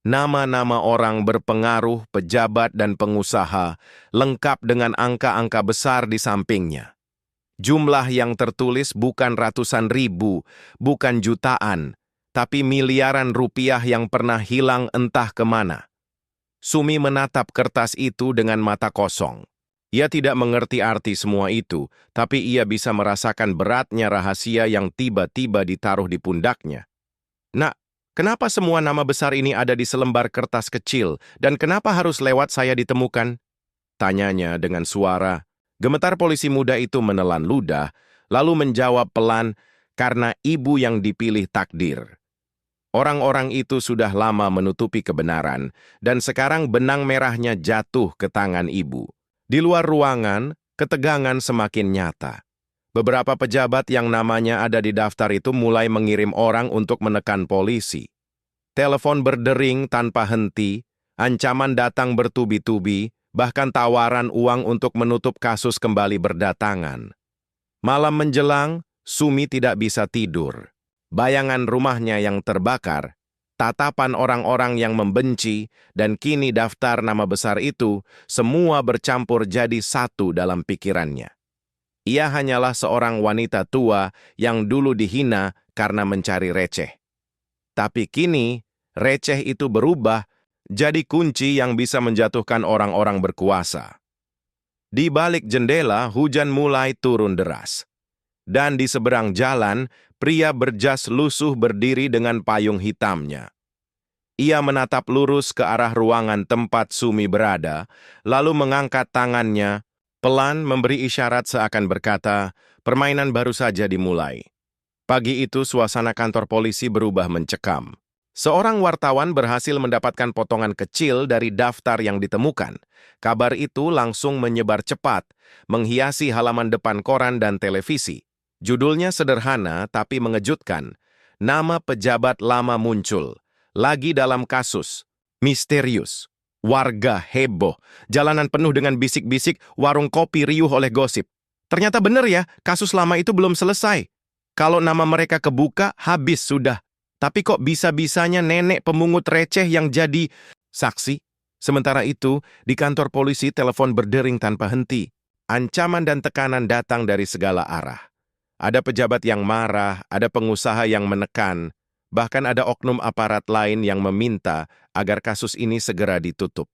Nama-nama orang berpengaruh, pejabat, dan pengusaha, lengkap dengan angka-angka besar di sampingnya. Jumlah yang tertulis bukan ratusan ribu, bukan jutaan, tapi miliaran rupiah yang pernah hilang entah kemana. Sumi menatap kertas itu dengan mata kosong. Ia tidak mengerti arti semua itu, tapi ia bisa merasakan beratnya rahasia yang tiba-tiba ditaruh di pundaknya. Nak, kenapa semua nama besar ini ada di selembar kertas kecil, dan kenapa harus lewat saya ditemukan? Tanyanya dengan suara. Gemetar polisi muda itu menelan ludah, lalu menjawab pelan, karena ibu yang dipilih takdir. Orang-orang itu sudah lama menutupi kebenaran, dan sekarang benang merahnya jatuh ke tangan ibu. Di luar ruangan, ketegangan semakin nyata. Beberapa pejabat yang namanya ada di daftar itu mulai mengirim orang untuk menekan polisi. Telepon berdering tanpa henti, ancaman datang bertubi-tubi, bahkan tawaran uang untuk menutup kasus kembali berdatangan. Malam menjelang, Sumi tidak bisa tidur. Bayangan rumahnya yang terbakar, tatapan orang-orang yang membenci, dan kini daftar nama besar itu, semua bercampur jadi satu dalam pikirannya. Ia hanyalah seorang wanita tua yang dulu dihina karena mencari receh. Tapi kini, receh itu berubah jadi kunci yang bisa menjatuhkan orang-orang berkuasa. Di balik jendela, hujan mulai turun deras. Dan di seberang jalan, pria berjas lusuh berdiri dengan payung hitamnya. Ia menatap lurus ke arah ruangan tempat Sumi berada, lalu mengangkat tangannya, pelan memberi isyarat seakan berkata, permainan baru saja dimulai. Pagi itu suasana kantor polisi berubah mencekam. Seorang wartawan berhasil mendapatkan potongan kecil dari daftar yang ditemukan. Kabar itu langsung menyebar cepat, menghiasi halaman depan koran dan televisi. Judulnya sederhana tapi mengejutkan. Nama pejabat lama muncul. Lagi dalam kasus. Misterius. Warga heboh. Jalanan penuh dengan bisik-bisik, warung kopi riuh oleh gosip. Ternyata benar ya, kasus lama itu belum selesai. Kalau nama mereka kebuka, habis sudah. Tapi kok bisa-bisanya nenek pemungut receh yang jadi saksi? Sementara itu, di kantor polisi telepon berdering tanpa henti. Ancaman dan tekanan datang dari segala arah. Ada pejabat yang marah, ada pengusaha yang menekan, bahkan ada oknum aparat lain yang meminta agar kasus ini segera ditutup.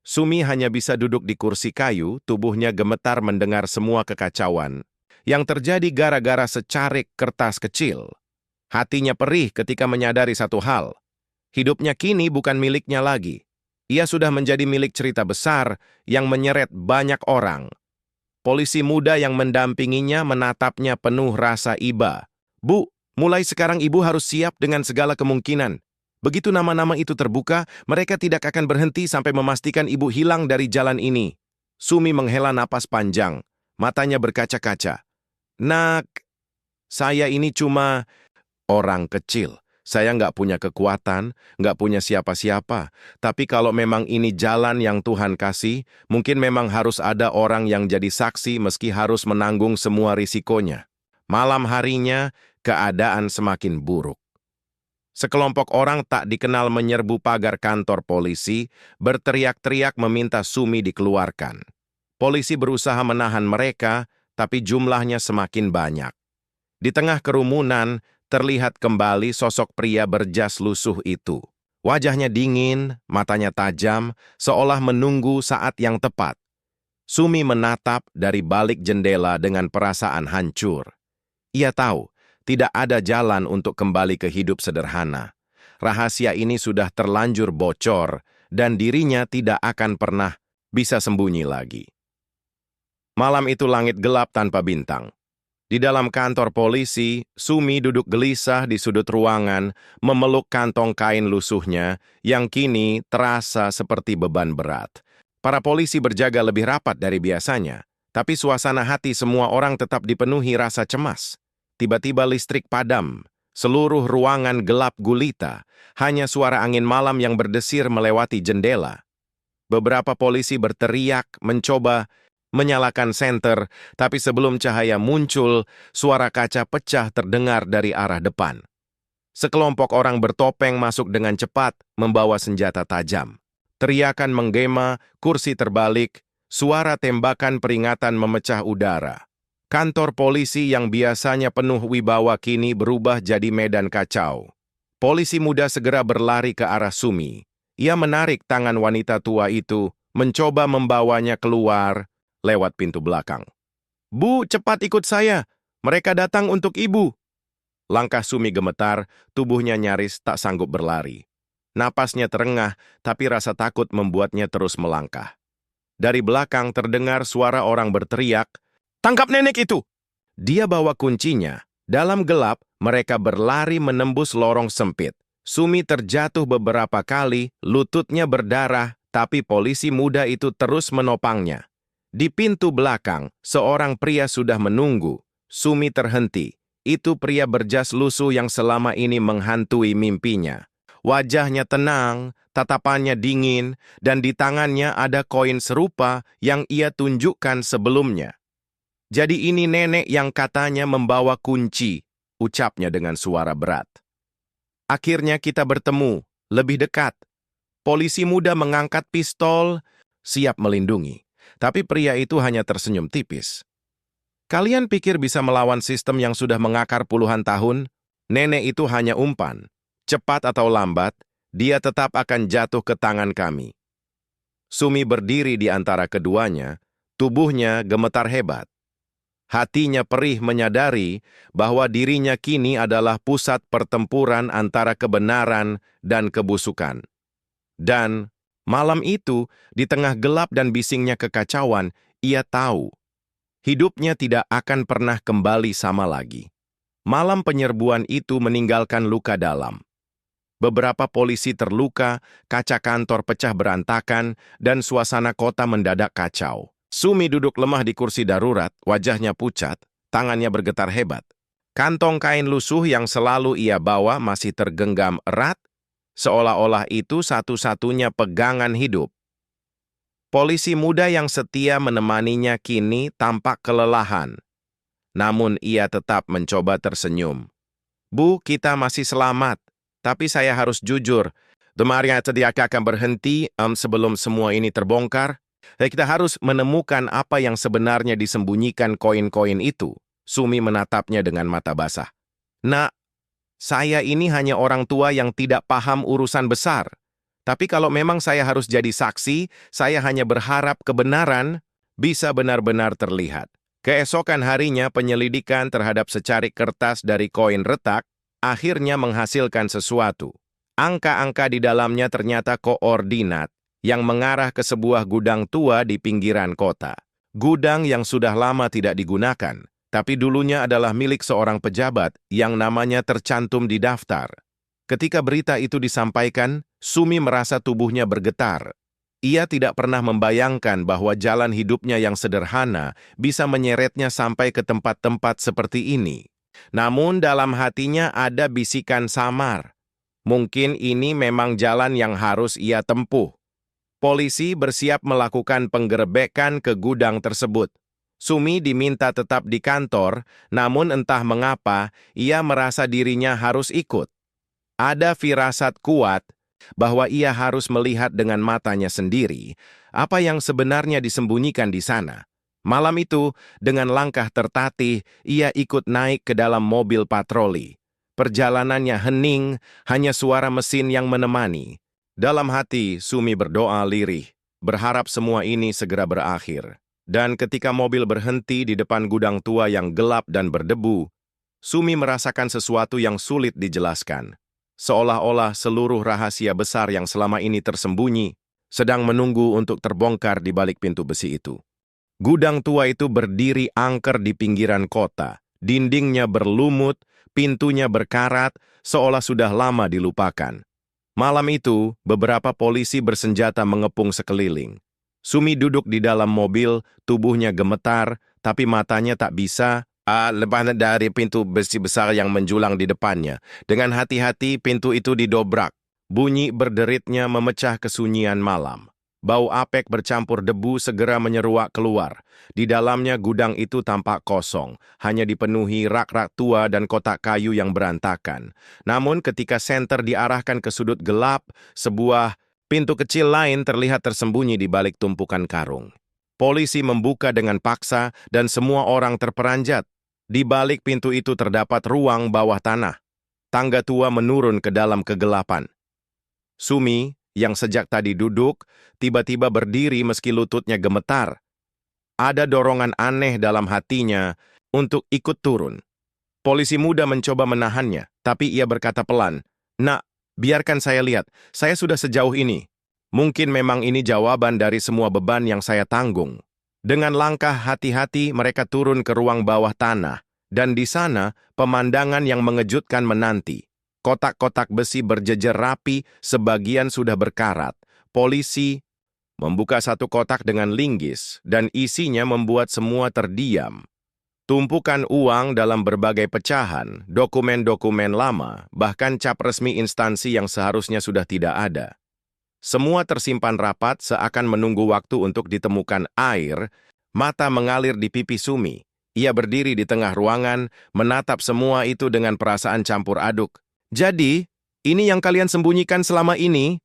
Sumi hanya bisa duduk di kursi kayu, tubuhnya gemetar mendengar semua kekacauan. Yang terjadi gara-gara secarik kertas kecil. Hatinya perih ketika menyadari satu hal. Hidupnya kini bukan miliknya lagi. Ia sudah menjadi milik cerita besar yang menyeret banyak orang. Polisi muda yang mendampinginya menatapnya penuh rasa iba. "Bu, mulai sekarang ibu harus siap dengan segala kemungkinan. Begitu nama-nama itu terbuka, mereka tidak akan berhenti sampai memastikan ibu hilang dari jalan ini." Sumi menghela napas panjang, matanya berkaca-kaca. "Nak, saya ini cuma orang kecil. Saya nggak punya kekuatan, nggak punya siapa-siapa. Tapi kalau memang ini jalan yang Tuhan kasih, mungkin memang harus ada orang yang jadi saksi meski harus menanggung semua risikonya." Malam harinya, keadaan semakin buruk. Sekelompok orang tak dikenal menyerbu pagar kantor polisi, berteriak-teriak meminta Sumi dikeluarkan. Polisi berusaha menahan mereka, tapi jumlahnya semakin banyak. Di tengah kerumunan, terlihat kembali sosok pria berjas lusuh itu. Wajahnya dingin, matanya tajam, seolah menunggu saat yang tepat. Sumi menatap dari balik jendela dengan perasaan hancur. Ia tahu, tidak ada jalan untuk kembali ke hidup sederhana. Rahasia ini sudah terlanjur bocor, dan dirinya tidak akan pernah bisa sembunyi lagi. Malam itu langit gelap tanpa bintang. Di dalam kantor polisi, Sumi duduk gelisah di sudut ruangan, memeluk kantong kain lusuhnya yang kini terasa seperti beban berat. Para polisi berjaga lebih rapat dari biasanya, tapi suasana hati semua orang tetap dipenuhi rasa cemas. Tiba-tiba listrik padam, seluruh ruangan gelap gulita, hanya suara angin malam yang berdesir melewati jendela. Beberapa polisi berteriak, mencoba menyalakan senter, tapi sebelum cahaya muncul, suara kaca pecah terdengar dari arah depan. Sekelompok orang bertopeng masuk dengan cepat, membawa senjata tajam. Teriakan menggema, kursi terbalik, suara tembakan peringatan memecah udara. Kantor polisi yang biasanya penuh wibawa kini berubah jadi medan kacau. Polisi muda segera berlari ke arah Sumi. Ia menarik tangan wanita tua itu, mencoba membawanya keluar lewat pintu belakang. "Bu, cepat ikut saya. Mereka datang untuk ibu." Langkah Sumi gemetar, tubuhnya nyaris tak sanggup berlari. Napasnya terengah, tapi rasa takut membuatnya terus melangkah. Dari belakang terdengar suara orang berteriak, "Tangkap nenek itu!" Dia bawa kuncinya. Dalam gelap, mereka berlari menembus lorong sempit. Sumi terjatuh beberapa kali, lututnya berdarah, tapi polisi muda itu terus menopangnya. Di pintu belakang, seorang pria sudah menunggu. Sumi terhenti. Itu pria berjas lusuh yang selama ini menghantui mimpinya. Wajahnya tenang, tatapannya dingin, dan di tangannya ada koin serupa yang ia tunjukkan sebelumnya. "Jadi ini nenek yang katanya membawa kunci," ucapnya dengan suara berat. "Akhirnya kita bertemu, lebih dekat." Polisi muda mengangkat pistol, siap melindungi. Tapi pria itu hanya tersenyum tipis. "Kalian pikir bisa melawan sistem yang sudah mengakar puluhan tahun? Nenek itu hanya umpan. Cepat atau lambat, dia tetap akan jatuh ke tangan kami." Sumi berdiri di antara keduanya, tubuhnya gemetar hebat. Hatinya perih menyadari bahwa dirinya kini adalah pusat pertempuran antara kebenaran dan kebusukan. Dan malam itu, di tengah gelap dan bisingnya kekacauan, ia tahu hidupnya tidak akan pernah kembali sama lagi. Malam penyerbuan itu meninggalkan luka dalam. Beberapa polisi terluka, kaca kantor pecah berantakan, dan suasana kota mendadak kacau. Sumi duduk lemah di kursi darurat, wajahnya pucat, tangannya bergetar hebat. Kantong kain lusuh yang selalu ia bawa masih tergenggam erat, seolah-olah itu satu-satunya pegangan hidup. Polisi muda yang setia menemaninya kini tampak kelelahan. Namun ia tetap mencoba tersenyum. "Bu, kita masih selamat. Tapi saya harus jujur, Demaria tidak akan berhenti sebelum semua ini terbongkar." Kita harus menemukan apa yang sebenarnya disembunyikan koin-koin itu. Sumi menatapnya dengan mata basah. Nak, saya ini hanya orang tua yang tidak paham urusan besar. Tapi kalau memang saya harus jadi saksi, saya hanya berharap kebenaran bisa benar-benar terlihat. Keesokan harinya penyelidikan terhadap secarik kertas dari koin retak akhirnya menghasilkan sesuatu. Angka-angka di dalamnya ternyata koordinat yang mengarah ke sebuah gudang tua di pinggiran kota. Gudang yang sudah lama tidak digunakan, tapi dulunya adalah milik seorang pejabat yang namanya tercantum di daftar. Ketika berita itu disampaikan, Sumi merasa tubuhnya bergetar. Ia tidak pernah membayangkan bahwa jalan hidupnya yang sederhana bisa menyeretnya sampai ke tempat-tempat seperti ini. Namun dalam hatinya ada bisikan samar. Mungkin ini memang jalan yang harus ia tempuh. Polisi bersiap melakukan penggerebekan ke gudang tersebut. Sumi diminta tetap di kantor, namun entah mengapa ia merasa dirinya harus ikut. Ada firasat kuat bahwa ia harus melihat dengan matanya sendiri apa yang sebenarnya disembunyikan di sana. Malam itu, dengan langkah tertatih, ia ikut naik ke dalam mobil patroli. Perjalanannya hening, hanya suara mesin yang menemani. Dalam hati, Sumi berdoa lirih, berharap semua ini segera berakhir. Dan ketika mobil berhenti di depan gudang tua yang gelap dan berdebu, Sumi merasakan sesuatu yang sulit dijelaskan. Seolah-olah seluruh rahasia besar yang selama ini tersembunyi sedang menunggu untuk terbongkar di balik pintu besi itu. Gudang tua itu berdiri angker di pinggiran kota. Dindingnya berlumut, pintunya berkarat, seolah sudah lama dilupakan. Malam itu, beberapa polisi bersenjata mengepung sekeliling. Sumi duduk di dalam mobil, tubuhnya gemetar, tapi matanya tak bisa lepas dari pintu besi besar yang menjulang di depannya. Dengan hati-hati, pintu itu didobrak. Bunyi berderitnya memecah kesunyian malam. Bau apek bercampur debu segera menyeruak keluar. Di dalamnya gudang itu tampak kosong, hanya dipenuhi rak-rak tua dan kotak kayu yang berantakan. Namun ketika senter diarahkan ke sudut gelap, sebuah pintu kecil lain terlihat tersembunyi di balik tumpukan karung. Polisi membuka dengan paksa dan semua orang terperanjat. Di balik pintu itu terdapat ruang bawah tanah. Tangga tua menurun ke dalam kegelapan. Sumi, yang sejak tadi duduk, tiba-tiba berdiri meski lututnya gemetar. Ada dorongan aneh dalam hatinya untuk ikut turun. Polisi muda mencoba menahannya, tapi ia berkata pelan, "Nak, biarkan saya lihat, saya sudah sejauh ini. Mungkin memang ini jawaban dari semua beban yang saya tanggung." Dengan langkah hati-hati mereka turun ke ruang bawah tanah, dan di sana pemandangan yang mengejutkan menanti. Kotak-kotak besi berjejer rapi, sebagian sudah berkarat. Polisi membuka satu kotak dengan linggis, dan isinya membuat semua terdiam. Tumpukan uang dalam berbagai pecahan, dokumen-dokumen lama, bahkan cap resmi instansi yang seharusnya sudah tidak ada. Semua tersimpan rapat seakan menunggu waktu untuk ditemukan air. Mata mengalir di pipi Sumi. Ia berdiri di tengah ruangan, menatap semua itu dengan perasaan campur aduk. "Jadi, ini yang kalian sembunyikan selama ini?"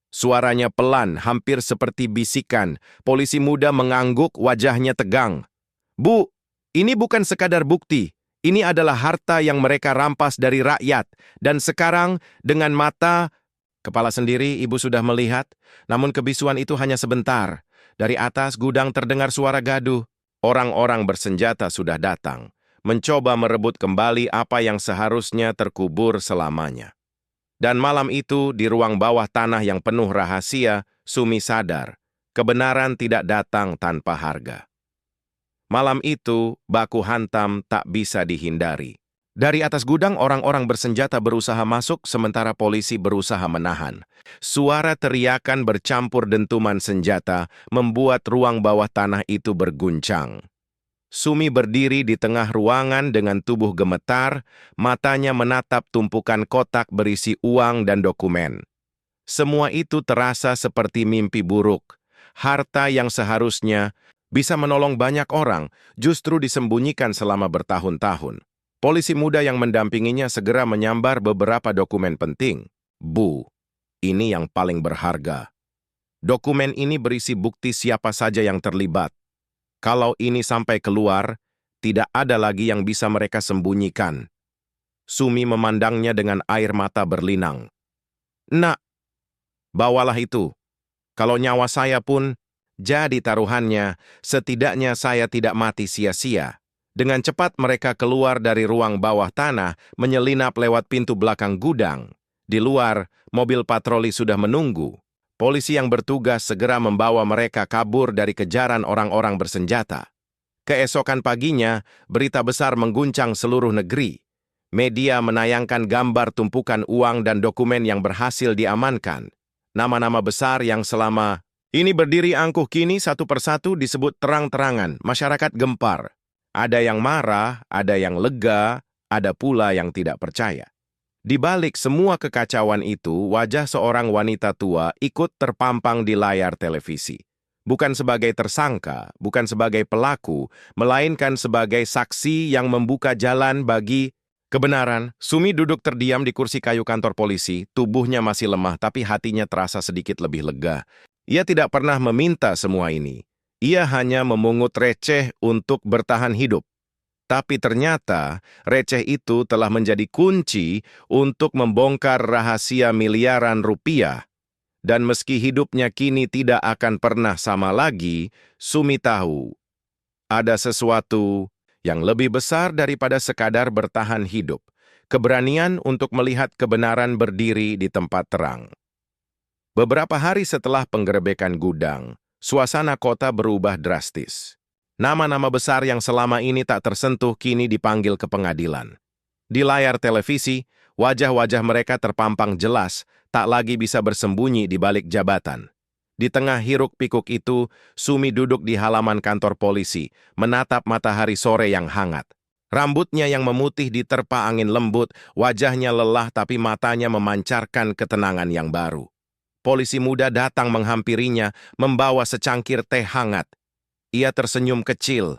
Suaranya pelan, hampir seperti bisikan. Polisi muda mengangguk, wajahnya tegang. "Bu, ini bukan sekadar bukti. Ini adalah harta yang mereka rampas dari rakyat. Dan sekarang, dengan mata kepala sendiri, ibu sudah melihat, namun kebisuan itu hanya sebentar. Dari atas gudang terdengar suara gaduh. Orang-orang bersenjata sudah datang, mencoba merebut kembali apa yang seharusnya terkubur selamanya. Dan malam itu, di ruang bawah tanah yang penuh rahasia, Sumi sadar, kebenaran tidak datang tanpa harga. Malam itu, baku hantam tak bisa dihindari. Dari atas gudang, orang-orang bersenjata berusaha masuk, sementara polisi berusaha menahan. Suara teriakan bercampur dentuman senjata membuat ruang bawah tanah itu berguncang. Sumi berdiri di tengah ruangan dengan tubuh gemetar, matanya menatap tumpukan kotak berisi uang dan dokumen. Semua itu terasa seperti mimpi buruk. Harta yang seharusnya bisa menolong banyak orang, justru disembunyikan selama bertahun-tahun. Polisi muda yang mendampinginya segera menyambar beberapa dokumen penting. "Bu, ini yang paling berharga." Dokumen ini berisi bukti siapa saja yang terlibat. Kalau ini sampai keluar, tidak ada lagi yang bisa mereka sembunyikan. Sumi memandangnya dengan air mata berlinang. Nak, bawalah itu. Kalau nyawa saya pun jadi taruhannya, setidaknya saya tidak mati sia-sia. Dengan cepat mereka keluar dari ruang bawah tanah, menyelinap lewat pintu belakang gudang. Di luar, mobil patroli sudah menunggu. Polisi yang bertugas segera membawa mereka kabur dari kejaran orang-orang bersenjata. Keesokan paginya, berita besar mengguncang seluruh negeri. Media menayangkan gambar tumpukan uang dan dokumen yang berhasil diamankan. Nama-nama besar yang selama ini berdiri angkuh kini satu persatu disebut terang-terangan. Masyarakat gempar. Ada yang marah, ada yang lega, ada pula yang tidak percaya. Di balik semua kekacauan itu, wajah seorang wanita tua ikut terpampang di layar televisi. Bukan sebagai tersangka, bukan sebagai pelaku, melainkan sebagai saksi yang membuka jalan bagi kebenaran. Sumi duduk terdiam di kursi kayu kantor polisi, tubuhnya masih lemah tapi hatinya terasa sedikit lebih lega. Ia tidak pernah meminta semua ini. Ia hanya memungut receh untuk bertahan hidup. Tapi ternyata receh itu telah menjadi kunci untuk membongkar rahasia miliaran rupiah. Dan meski hidupnya kini tidak akan pernah sama lagi, Sumi tahu ada sesuatu yang lebih besar daripada sekadar bertahan hidup. Keberanian untuk melihat kebenaran berdiri di tempat terang. Beberapa hari setelah penggerebekan gudang, suasana kota berubah drastis. Nama-nama besar yang selama ini tak tersentuh kini dipanggil ke pengadilan. Di layar televisi, wajah-wajah mereka terpampang jelas, tak lagi bisa bersembunyi di balik jabatan. Di tengah hiruk-pikuk itu, Sumi duduk di halaman kantor polisi, menatap matahari sore yang hangat. Rambutnya yang memutih diterpa angin lembut, wajahnya lelah tapi matanya memancarkan ketenangan yang baru. Polisi muda datang menghampirinya, membawa secangkir teh hangat. Ia tersenyum kecil.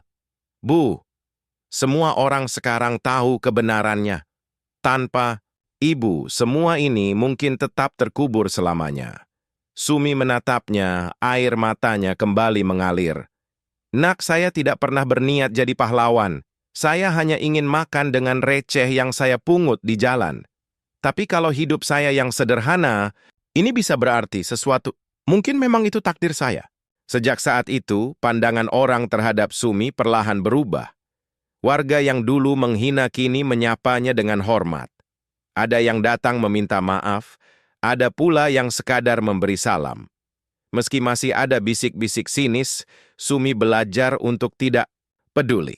Bu, semua orang sekarang tahu kebenarannya. Tanpa ibu, semua ini mungkin tetap terkubur selamanya. Sumi menatapnya, air matanya kembali mengalir. Nak, saya tidak pernah berniat jadi pahlawan. Saya hanya ingin makan dengan receh yang saya pungut di jalan. Tapi kalau hidup saya yang sederhana, ini bisa berarti sesuatu. Mungkin memang itu takdir saya. Sejak saat itu, pandangan orang terhadap Sumi perlahan berubah. Warga yang dulu menghina kini menyapanya dengan hormat. Ada yang datang meminta maaf, ada pula yang sekadar memberi salam. Meski masih ada bisik-bisik sinis, Sumi belajar untuk tidak peduli.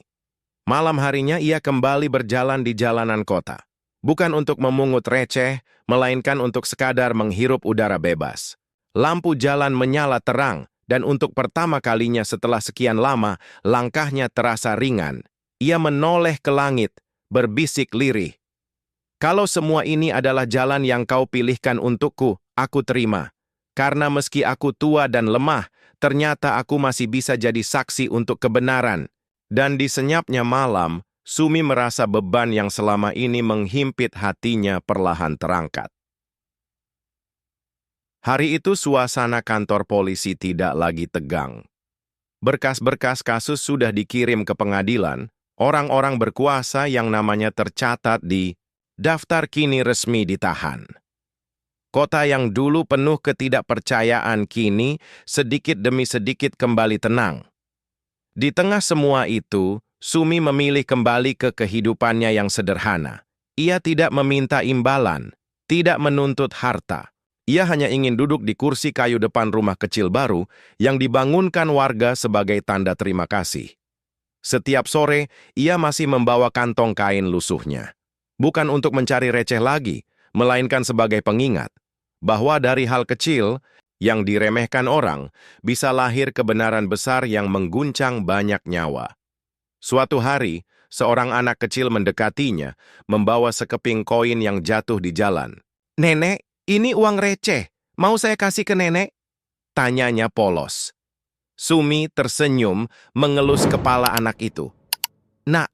Malam harinya ia kembali berjalan di jalanan kota. Bukan untuk memungut receh, melainkan untuk sekadar menghirup udara bebas. Lampu jalan menyala terang, dan untuk pertama kalinya setelah sekian lama, langkahnya terasa ringan. Ia menoleh ke langit, berbisik lirih. Kalau semua ini adalah jalan yang kau pilihkan untukku, aku terima. Karena meski aku tua dan lemah, ternyata aku masih bisa jadi saksi untuk kebenaran. Dan di senyapnya malam, Sumi merasa beban yang selama ini menghimpit hatinya perlahan terangkat. Hari itu suasana kantor polisi tidak lagi tegang. Berkas-berkas kasus sudah dikirim ke pengadilan, orang-orang berkuasa yang namanya tercatat di daftar kini resmi ditahan. Kota yang dulu penuh ketidakpercayaan kini sedikit demi sedikit kembali tenang. Di tengah semua itu, Sumi memilih kembali ke kehidupannya yang sederhana. Ia tidak meminta imbalan, tidak menuntut harta. Ia hanya ingin duduk di kursi kayu depan rumah kecil baru yang dibangunkan warga sebagai tanda terima kasih. Setiap sore, ia masih membawa kantong kain lusuhnya. Bukan untuk mencari receh lagi, melainkan sebagai pengingat bahwa dari hal kecil yang diremehkan orang bisa lahir kebenaran besar yang mengguncang banyak nyawa. Suatu hari, seorang anak kecil mendekatinya, membawa sekeping koin yang jatuh di jalan. "Nenek, ini uang receh. Mau saya kasih ke nenek?" tanyanya polos. Sumi tersenyum, mengelus kepala anak itu. "Nak,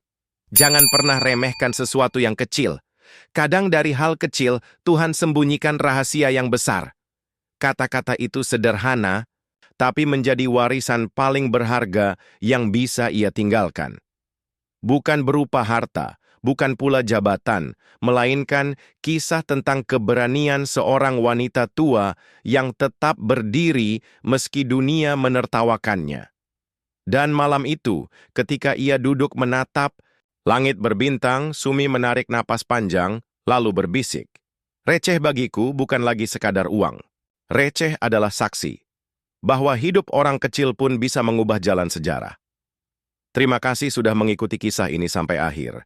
jangan pernah remehkan sesuatu yang kecil. Kadang dari hal kecil, Tuhan sembunyikan rahasia yang besar." Kata-kata itu sederhana, tapi menjadi warisan paling berharga yang bisa ia tinggalkan. Bukan berupa harta, bukan pula jabatan, melainkan kisah tentang keberanian seorang wanita tua yang tetap berdiri meski dunia menertawakannya. Dan malam itu, ketika ia duduk menatap langit berbintang, Sumi menarik napas panjang, lalu berbisik. Receh bagiku bukan lagi sekadar uang. Receh adalah saksi bahwa hidup orang kecil pun bisa mengubah jalan sejarah. Terima kasih sudah mengikuti kisah ini sampai akhir.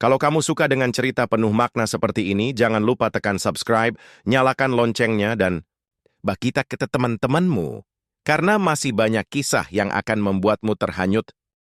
Kalau kamu suka dengan cerita penuh makna seperti ini, jangan lupa tekan subscribe, nyalakan loncengnya, dan bagi kita ke teman-temanmu. Karena masih banyak kisah yang akan membuatmu terhanyut